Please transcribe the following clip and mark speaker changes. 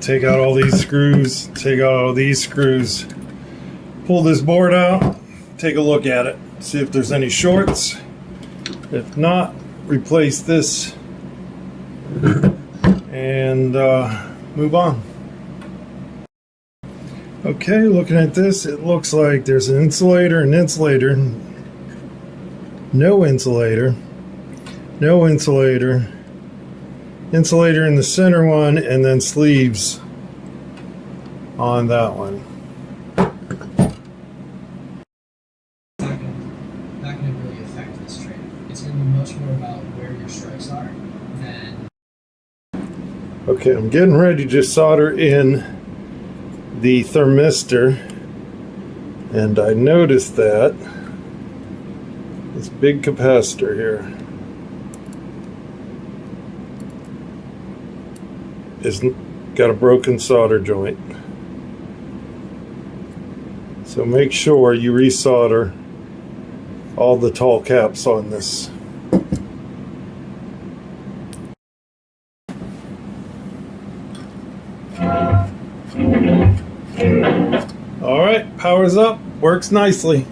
Speaker 1: Take out all these screws, take out all these screws, pull this board out, take a look at it, see if there's any shorts. If not, replace this and move on. Okay, looking at this, it looks like there's an insulator, no insulator, insulator in the center one, and then sleeves on that one.
Speaker 2: Not going to really affect this trade. It's going to be much more about where your strikes are than...
Speaker 1: Okay, I'm getting ready to solder in the thermistor, and I noticed that this big capacitor here is got a broken solder joint. So make sure you resolder all the tall caps on this. All right, power's up, works nicely.